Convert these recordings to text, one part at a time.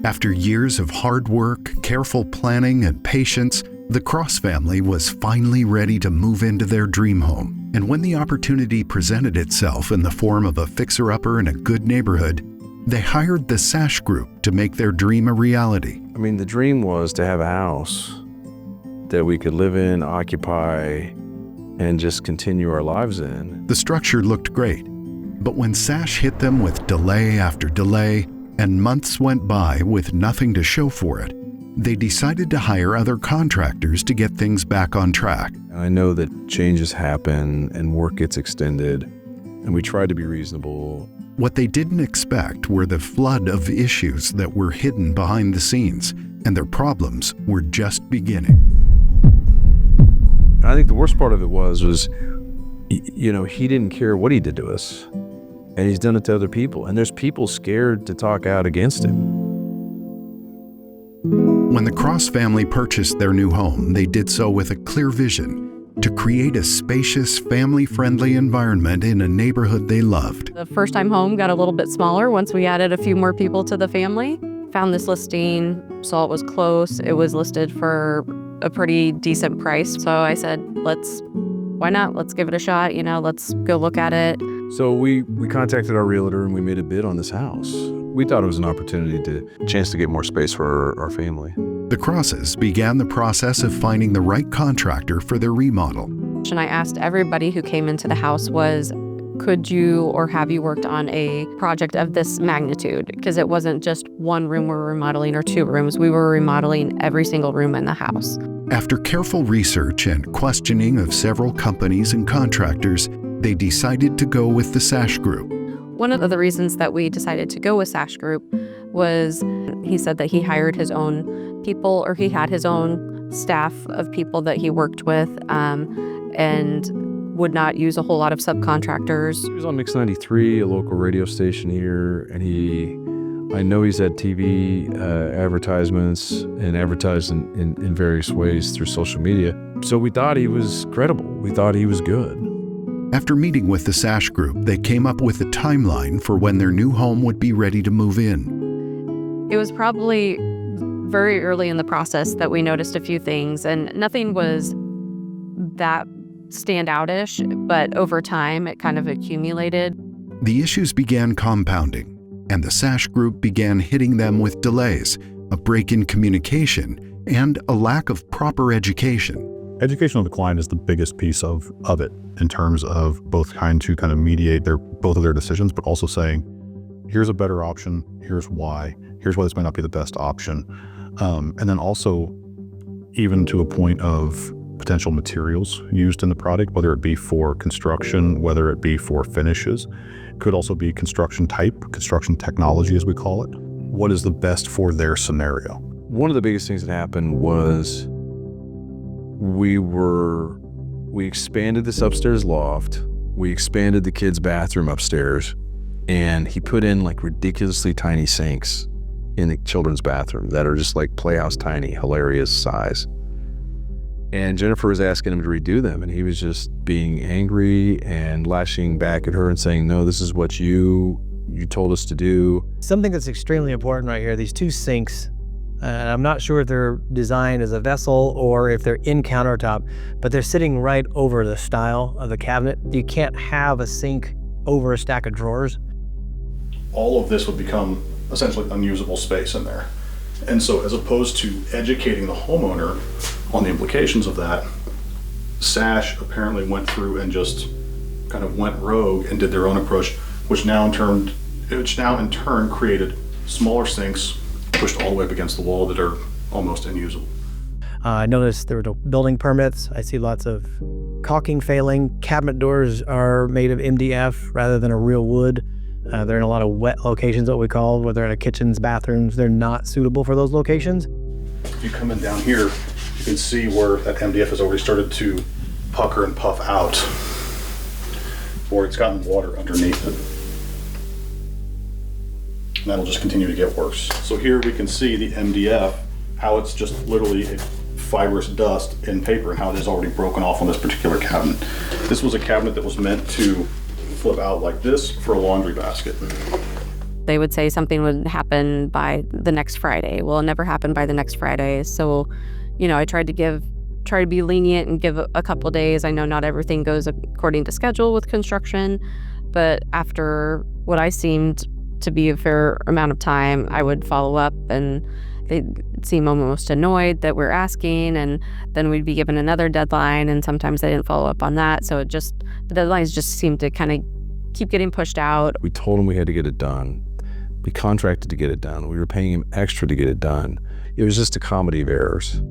After years of hard work, careful planning, and patience, the Cross family was finally ready to move into their dream home. And when the opportunity presented itself in the form of a fixer-upper in a good neighborhood, they hired the Sash Group to make their dream a reality. I mean, the dream was to have a house that we could live in, occupy, and just continue our lives in. The structure looked great, but when Sash hit them with delay after delay, and months went by with nothing to show for it, they decided to hire other contractors to get things back on track. I know that changes happen and work gets extended, and we tried to be reasonable. What they didn't expect were the flood of issues that were hidden behind the scenes, and their problems were just beginning. I think the worst part of it was, you know, he didn't care what he did to us, and he's done it to other people, and there's people scared to talk out against him. When the Cross family purchased their new home, they did so with a clear vision to create a spacious, family-friendly environment in a neighborhood they loved. The first-time home got a little bit smaller once we added a few more people to the family. Found this listing, saw it was close. It was listed for a pretty decent price. So I said, why not? Let's give it a shot. You know, let's go look at it. So we contacted our realtor and we made a bid on this house. We thought it was an opportunity chance to get more space for our family. The Crosses began the process of finding the right contractor for their remodel. And I asked everybody who came into the house could you or have you worked on a project of this magnitude? Because it wasn't just one room we were remodeling or two rooms. We were remodeling every single room in the house. After careful research and questioning of several companies and contractors, they decided to go with the Sash Group. One of the reasons that we decided to go with Sash Group was he said that he hired his own people, or he had his own staff of people that he worked with, and would not use a whole lot of subcontractors. He was on Mix 93, a local radio station here, and I know he's had TV advertisements and advertised in various ways through social media. So we thought he was credible. We thought he was good. After meeting with the Sash Group, they came up with a timeline for when their new home would be ready to move in. It was probably very early in the process that we noticed a few things, and nothing was that standout-ish, but over time it kind of accumulated. The issues began compounding, and the Sash Group began hitting them with delays, a break in communication, and a lack of proper education. Educational decline is the biggest piece of it in terms of both trying to kind of mediate both of their decisions, but also saying, here's a better option, here's why this might not be the best option. And then also even to a point of potential materials used in the product, whether it be for construction, whether it be for finishes. It could also be construction type, construction technology as we call it. What is the best for their scenario? One of the biggest things that happened was we expanded this upstairs loft, we expanded the kids' bathroom upstairs, and he put in like ridiculously tiny sinks in the children's bathroom that are just like Playhouse tiny, hilarious size. And Jennifer was asking him to redo them, and he was just being angry and lashing back at her and saying, no, this is what you told us to do. Something that's extremely important right here, these two sinks, I'm not sure if they're designed as a vessel or if they're in countertop, but they're sitting right over the style of the cabinet. You can't have a sink over a stack of drawers. All of this would become essentially unusable space in there. And so as opposed to educating the homeowner on the implications of that, Sash apparently went through and just kind of went rogue and did their own approach, which now in turn created smaller sinks pushed all the way up against the wall that are almost unusable. I noticed there were no building permits. I see lots of caulking failing. Cabinet doors are made of MDF rather than a real wood. They're in a lot of wet locations, what we call, whether in kitchens, bathrooms. They're not suitable for those locations. If you come in down here, you can see where that MDF has already started to pucker and puff out, or it's gotten water underneath it. And that'll just continue to get worse. So here we can see the MDF, how it's just literally a fibrous dust in paper and how it is already broken off on this particular cabinet. This was a cabinet that was meant to flip out like this for a laundry basket. they would say something would happen by the next Friday. Well, it never happened by the next Friday. So, I tried to be lenient and give a couple days. I know not everything goes according to schedule with construction, but after what I seemed to be a fair amount of time, I would follow up, and they'd seem almost annoyed that we're asking, and then we'd be given another deadline, and sometimes they didn't follow up on that. So the deadlines just seemed to kind of keep getting pushed out. We told him we had to get it done. We contracted to get it done. We were paying him extra to get it done. It was just a comedy of errors.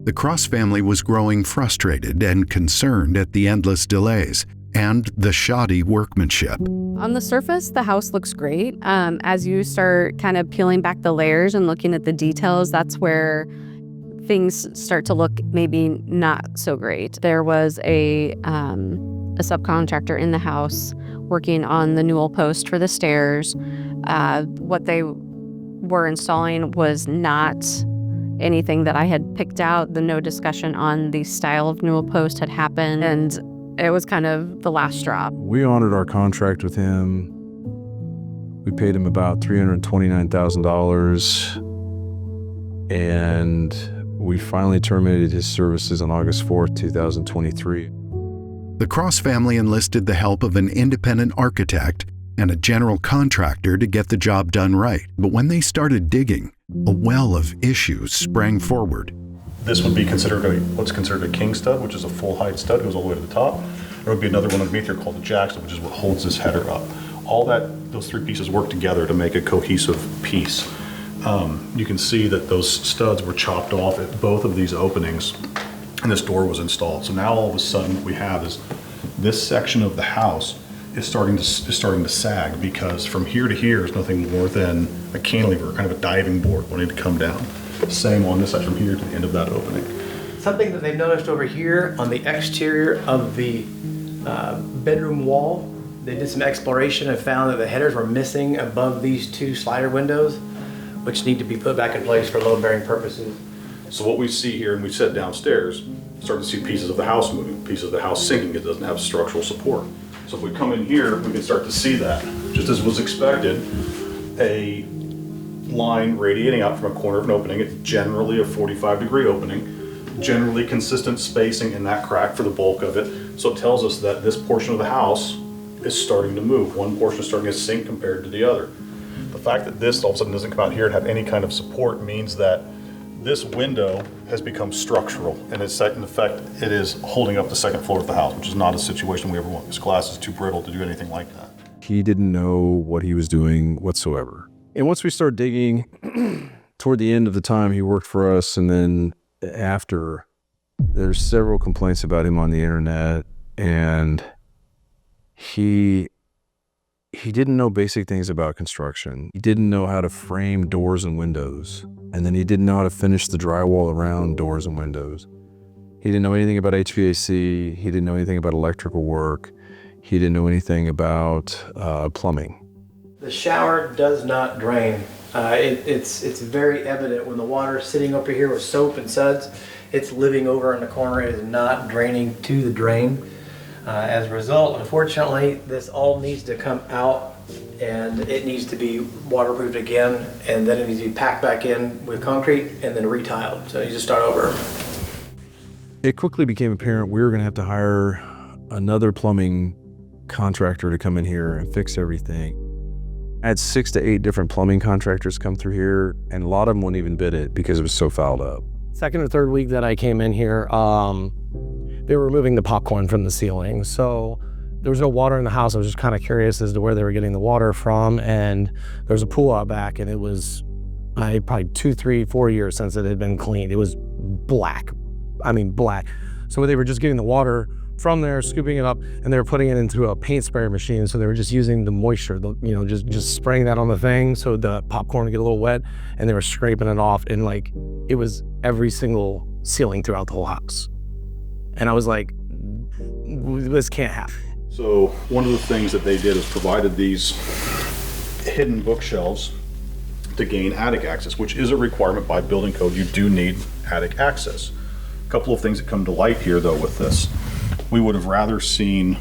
The Cross family was growing frustrated and concerned at the endless delays and the shoddy workmanship. On the surface, the house looks great. As you start kind of peeling back the layers and looking at the details, that's where things start to look maybe not so great. There was a subcontractor in the house working on the newel post for the stairs. What they were installing was not anything that I had picked out. No discussion on the style of newel post had happened, and it was kind of the last straw. We honored our contract with him. We paid him about $329,000, and we finally terminated his services on August 4th, 2023. The Cross family enlisted the help of an independent architect and a general contractor to get the job done right. But when they started digging, a well of issues sprang forward. This would be what's considered a king stud, which is a full height stud, goes all the way to the top. There would be another one underneath here called the jack stud, which is what holds this header up. Those three pieces work together to make a cohesive piece. You can see that those studs were chopped off at both of these openings, and this door was installed. So now all of a sudden what we have is this section of the house is starting to sag, because from here to here is nothing more than a cantilever, kind of a diving board wanting to come down. Same on this side from here to the end of that opening. Something that they've noticed over here on the exterior of the bedroom wall, they did some exploration and found that the headers were missing above these two slider windows, which need to be put back in place for load-bearing purposes. So what we see here, and we said downstairs, start to see pieces of the house moving, pieces of the house sinking. It doesn't have structural support. So if we come in here, we can start to see that. Just as was expected, a line radiating out from a corner of an opening. It's generally a 45-degree opening, generally consistent spacing in that crack for the bulk of it. So it tells us that this portion of the house is starting to move. One portion is starting to sink compared to the other. The fact that this all of a sudden doesn't come out here and have any kind of support means that this window has become structural, and it's in effect, it is holding up the second floor of the house, which is not a situation we ever want. This glass is too brittle to do anything like that. He didn't know what he was doing whatsoever. And once we started digging, toward the end of the time he worked for us, and then after, there's several complaints about him on the internet, and he didn't know basic things about construction. He didn't know how to frame doors and windows. And then he didn't know how to finish the drywall around doors and windows. He didn't know anything about HVAC. He didn't know anything about electrical work. He didn't know anything about plumbing. The shower does not drain. It's very evident when the water is sitting over here with soap and suds, it's living over in the corner. It is not draining to the drain. As a result, unfortunately, this all needs to come out, and it needs to be waterproofed again, and then it needs to be packed back in with concrete and then retiled. So you just start over. It quickly became apparent we were going to have to hire another plumbing contractor to come in here and fix everything. I had 6 to 8 different plumbing contractors come through here, and a lot of them wouldn't even bid it because it was so fouled up. Second or third week that I came in here, they were removing the popcorn from the ceiling. So there was no water in the house. I was just kind of curious as to where they were getting the water from. And there was a pool out back, and it was probably 2, 3, 4 years since it had been cleaned. It was black. I mean, black. So they were just getting the water from there, scooping it up, and they were putting it into a paint sprayer machine. So they were just using the moisture, just spraying that on the thing so the popcorn would get a little wet, and they were scraping it off. And like, it was every single ceiling throughout the whole house. And I was like, this can't happen. So one of the things that they did is provided these hidden bookshelves to gain attic access, which is a requirement by building code. You do need attic access. A couple of things that come to light here though with this. We would have rather seen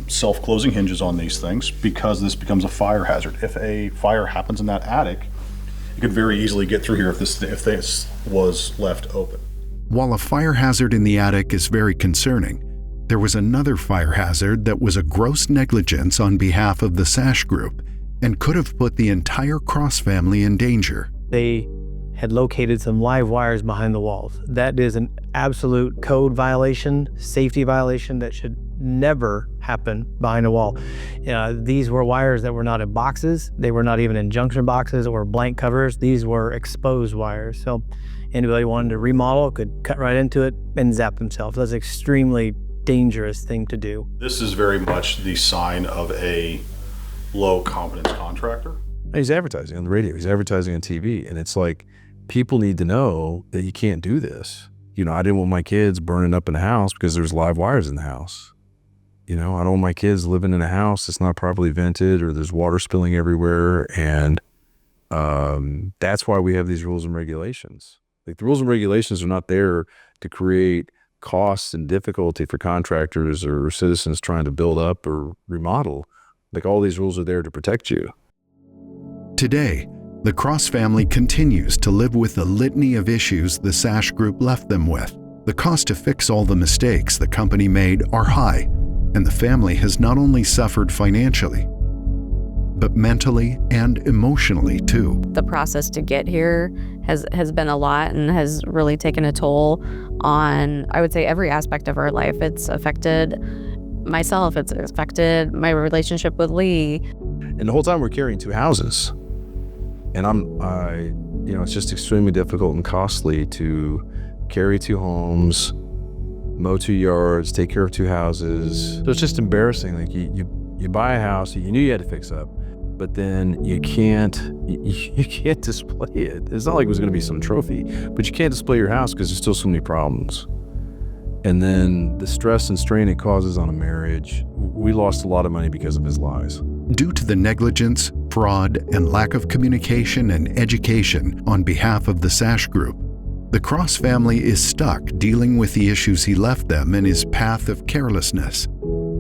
self-closing hinges on these things because this becomes a fire hazard. If a fire happens in that attic, it could very easily get through here if this was left open. While a fire hazard in the attic is very concerning, there was another fire hazard that was a gross negligence on behalf of the Sash Group and could have put the entire Cross family in danger. They had located some live wires behind the walls. That is an absolute code violation, safety violation that should never happen behind a wall. These were wires that were not in boxes. They were not even in junction boxes or blank covers. These were exposed wires. So anybody wanted to remodel could cut right into it and zap themselves. That's an extremely dangerous thing to do. This is very much the sign of a low competence contractor. He's advertising on the radio. He's advertising on TV. And it's like, people need to know that you can't do this. I didn't want my kids burning up in the house because there's live wires in the house. I don't want my kids living in a house that's not properly vented or there's water spilling everywhere. And that's why we have these rules and regulations. Like, the rules and regulations are not there to create costs and difficulty for contractors or citizens trying to build up or remodel. Like, all these rules are there to protect you. Today, the Cross family continues to live with the litany of issues the Sash Group left them with. The cost to fix all the mistakes the company made are high, and the family has not only suffered financially, but mentally and emotionally too. The process to get here has been a lot and has really taken a toll on, I would say, every aspect of our life. It's affected myself, it's affected my relationship with Lee. And the whole time we're carrying 2 houses. And it's just extremely difficult and costly to carry 2 homes, mow 2 yards, take care of 2 houses. So it's just embarrassing. Like, you buy a house you knew you had to fix up, but then you can't display it. It's not like it was going to be some trophy, but you can't display your house because there's still so many problems. And then the stress and strain it causes on a marriage. We lost a lot of money because of his lies. Due to the negligence, fraud, and lack of communication and education on behalf of the Sash Group, the Cross family is stuck dealing with the issues he left them in his path of carelessness.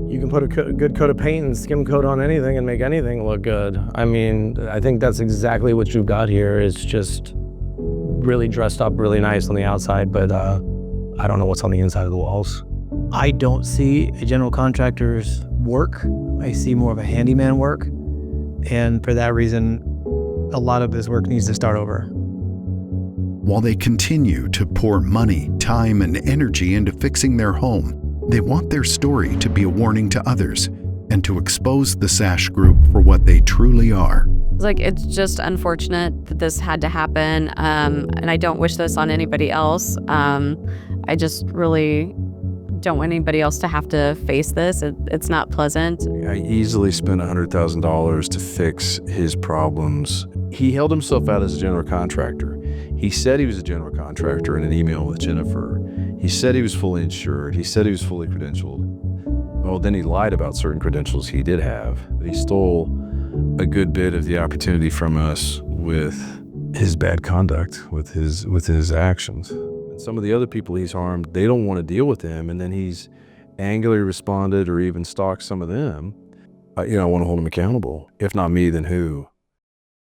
You can put a good coat of paint and skim coat on anything and make anything look good. I think that's exactly what you've got here. Is just really dressed up really nice on the outside, but I don't know what's on the inside of the walls. I don't see a general contractor's work. I see more of a handyman work. And for that reason, a lot of this work needs to start over. While they continue to pour money, time, and energy into fixing their home, they want their story to be a warning to others and to expose the Sash Group for what they truly are. It's just unfortunate that this had to happen, and I don't wish this on anybody else. I just really don't want anybody else to have to face this. It's not pleasant. I easily spent $100,000 to fix his problems. He held himself out as a general contractor. He said he was a general contractor in an email with Jennifer. He said he was fully insured. He said he was fully credentialed. Well, then he lied about certain credentials he did have. But he stole a good bit of the opportunity from us with his bad conduct, with his actions. And some of the other people he's harmed, they don't want to deal with him, and then he's angrily responded or even stalked some of them. I want to hold him accountable. If not me, then who?